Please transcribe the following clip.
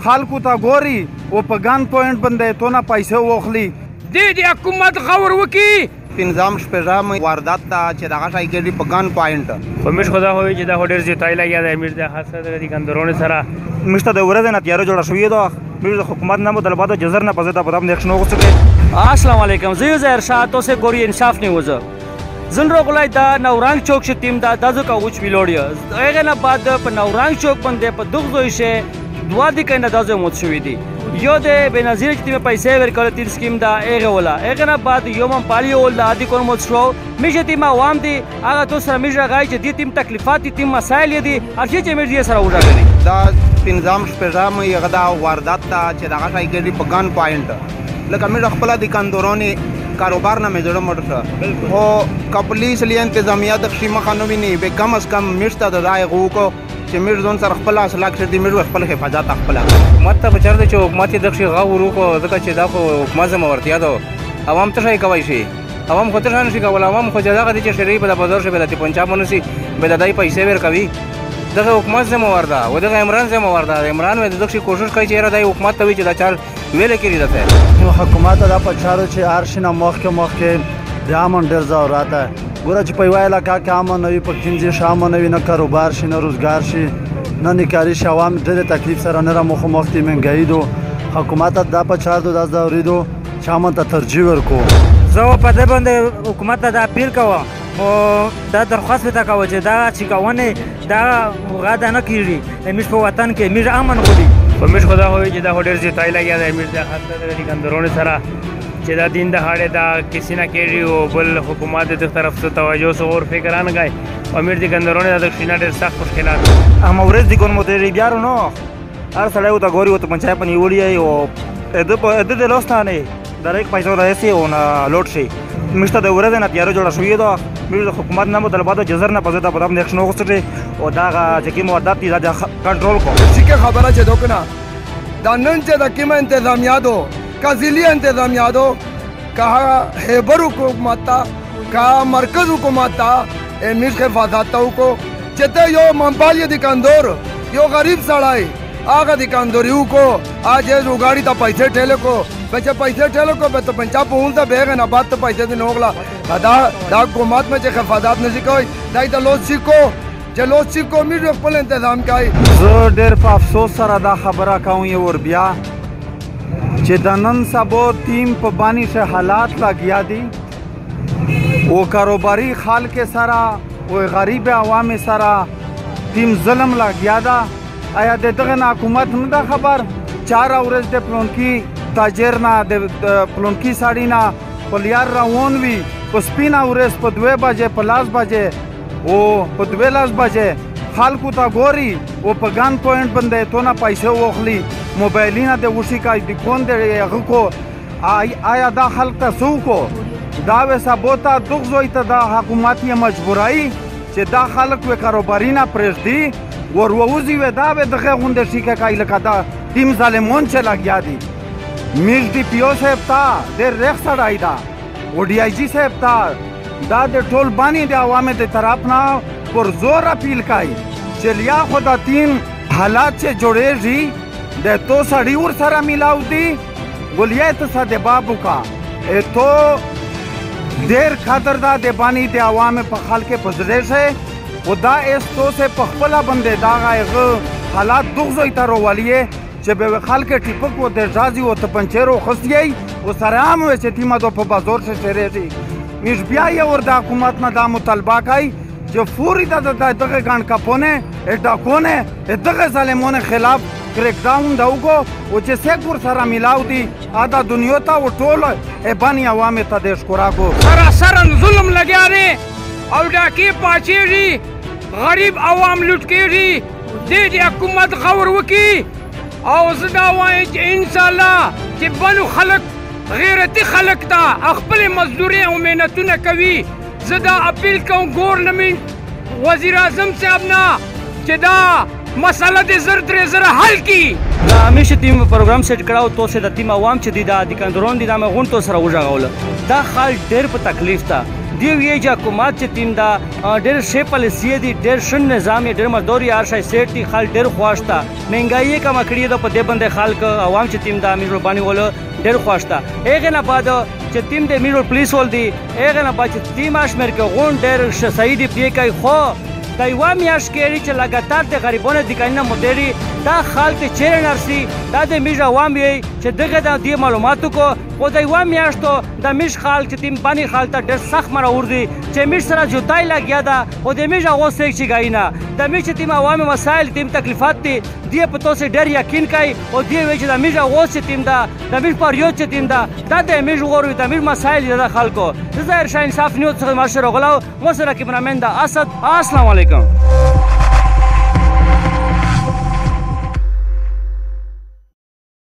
خلکو ته ګوري او په ګن پوینټ باندې تونه پیسې واخلي. د حکومت غور وکړي. پنځم شپږم واردات ته چې دغه شی کېږي په ګن پوینټ. په موږ خو دا وایي چې دا خو ډېر زیاتوالی لګیا دی. موږ د خاصه د دوکاندارانو سره موږ ته د ورځې نه تیاره جوړه شوې ده. موږ د حکومت نه مطالبه د جزر نه په ضد په دام اکشن وغوښتل. السلام علیکم. زه ظاهر شاه تاسو ګوري انصاف نیوز. زن روغلای دا نورانگ چوک شه تیم دا دازو کا وچ ویلوډیا. هغه نه بعد په نورانگ چوک باندې په دغه ځای شه دوا دي کنه دازو موت شوې دي. یو د بنظیر چې تیم پیسې ورکول تیر سکیم دا هغه ولا. هغه نه بعد یو من پالی ول دا دي کوم موت شو. میشه تیم عوام دي هغه تو سره میشه غای چې دي تیم تکلیفات تیم مسائل دي هرڅه چې میشه سره وډاګري. دا پنځم شپږم یغه دا واردات ته چې دغه شی کېږي په ګن پوینټ. لکه موږ خپل دوکاندارانو کاروبار نه مې زړه مړ شو خو که پولیس لیا انتظامیه د کښې مخه نه ویني به کم از کم موږ ته د دا هغه وکړو چې موږ ځان سره خپل اصلاح کړي موږ خپل حفاظت خپله حکومت ته پکار دی چې حکومت یې د کښې غور وکړو ځکه چې دا خو حکومت زموارتیا ده. عوام څه شی کولی شي؟ عوام خو څه شی نشي کولی. عوام خو چې دغه دي چې شرعي به د بازار شي به د پنجاب ونیسي به د دای پیسې ورکوي. دغه حکومت ذمہوار ده او دغه عمران ذمہوار ده. عمران د دغه کوشش کوي چې یاره دا حکومت ته وي چې دا چال ویلې کړي ده. نو حکومت دا پچارو چې ارشنه مخکې د امن ډېر ضرورت ده. ګوره چې په یوه علاقه کې امن نه وي په کینځې ښه امن نه وي نه کاروبار شي نه روزګار شي نه نکاري شي. عوام ډېر تکلیف سره نه را مخامخ دي. مهنګایي دو حکومت دا پچار دو دا ضروري دو چې امن ته ترجیح ورکړو. زه په دې باندې حکومت ته دا اپیل کوم او دا درخواست پته کوم چې دا چې کوونه دا غاده نه کیږي. موږ په وطن کې موږ امن غواړو. په موږ خو دا وایي چې دا خو ډېر زیاتوالی لګیا دی. موږ د خاصه د دوکاندارانو سره چې دا دین دهاړې دا کسی نه کېږي او بل حکومت د طرف څخه توجه څه اور فکر نه کوي او موږ دوکاندارانو د کښې نه ډېر سخت مشکلات هغه ورځ دي کوم متری بیارو نو هر سړی ورته ګوري ورته پنچای په نیولي او د د لاس نه نه ډایرکټ پیسې راسي او نه لوټ شي. موږ ته د ورځې نه تیاره جوړه شوې ده. موږ د حکومت نه مطالبه د جزر نه په ضد په دام اکشن وغوښتل او دا چې کوم واردات دي دا کنټرول کړو. چې خبره چې دوکنه دا نن چې د کومه انتظامیه دو کا ضلعي انتظامیه دو کا خیبر حکومت تا کا مرکز حکومت تا موږ حفاظت ته وکړو چې ته یو منپال دوکاندار یو غریب سړی هغه دوکانداري وکړو. आज روګاړي ته پیسې ټیلې کو بچه پیسې ټیلې کو به ته پنجاب پهونته بیغه نه بعد ته پیسې دې نوغلا. دا حکومت میں چې حفاظت نشي کوي دا د لوس سیکو چې لوس سیکو موږ خپل تنظیم کوي. زه ډېر په افسوس سره دا خبره کوم یو ور بیا چې د نن سبا ټیم په باندې شه حالات لګیا دي او کاروباري خلک سره او غریب عوام سره ټیم ظلم لګیا ده. آیا د دغه حکومت نه دا خبر 4 ورځ د پلونکی تاجر نه د پلونکی ساړی نه پلیار روان وي په سپینه ورځ په 2 بجې په 10 بجې او په 12 بجې خلکو ته ګوري او په ګن پوینټ باندې تونه پیسې واخلي. موبایلونه د وشي کای د کون د هغه کو آیا دا خلک ته څوک دا و سبوتا دغه زوی ته دا حکومت یې مجبورای چې دا خلک و کاروباري نه پرېږدي ورووزي و دا به دغه غونډه شي کای لکه دا ټیم ظالمون چې لګیا دي. میز دی پیو صاحب تا ډېر ریخ سړی دا او ډي آی جي صاحب تا دا د ټول باندې د عوامو د طرف نه پر زور اپیل کوي چې لیا خو دا ټیم حالات چې جوړېږي د تو سړی ور سره میلاو دي ګلیه ته ساده بابو کا تو ډېر خطر دا د باندې د عوامو په خلک پزړې شه او دا اس تو سے په خپل باندې دا غو حالات دغه تر ولیه چې به خلک ټیپک و د ځازي او ته پنچرو خسیي او سره هم چې تیمه دو په بازار شه چیرېږي. میش بیا یې ور د حکومت نه دا مطالبه کوي چې فوري دغه ګڼ کپونه ډاکونه دغه ظالمانو خلاف کریک ډاون دا وکړو او چې څوک ور سره میلاو دي دا دنیا ته او ټول باندې عوام ته د شکر کو سراسر ظلم لګیا دی او ډاکې پاچېږي غریب عوام لوټ کېږي. دې حکومت غور وکړي او زه دا وایم چې انشاءالله چې بلو خلک غیرتي خلک ته خپلې مزدوري او محنتونه کوي. زه دا اپیل کوم ګورنمنټ وزیر اعظم صاحب نه چې دا مسله د زر درې زره حل کړي. دا همیشه ټیم پروګرام سیټ کړه او تاسو د ټیم عوام چې دي دا دوکانداران دي دا مې غونډو سره وژغول. دا خال ډېر په تکلیف ته دی وی چې حکومت چې تیم دا ډېر ښې پالیسي دي ډېر ښه نظام یې ډېر مزدوري هر شی سیټ دي خلک ډېر خوښ ته مهنګایي یې کمه کړې ده په دې باندې خلک عوام چې تیم دا امیر رباني ول ډېر خوښ ته هغې نه بعد چې تیم د امیر پولیس ول دي هغې نه بعد چې تیم اشمېر کې غونډ ډېر صحیح دي پرې کوي خو دا یوه میاشت کېږي چې لګاتار د غریبانو د کانونه مدیري دا خلک چیرې نرسي دا د میژ عوام یې چې دغه د دې معلوماتو کو خو د یوه میاشتو د میژ خلک چې تیم باني خلک ته ډېر سخت مرور دي چې میژ سره جوتای لګیا ده خو د میژ هغو څوک چې کوي نه د میژ چې تیم عوامي مسایل تیم تکلیفات دي دې په تاسې ډېر یقین کوي او دې وایي چې د میژ هغو چې تیم ده د میژ پریود چې تیم ده دا د میژ غوروي د میژ مسایل دي د خلکو زه ظاهر شاه انصاف نیوز څخه مشر غلاو مو سره کیمرامین ده اسد السلام علیکم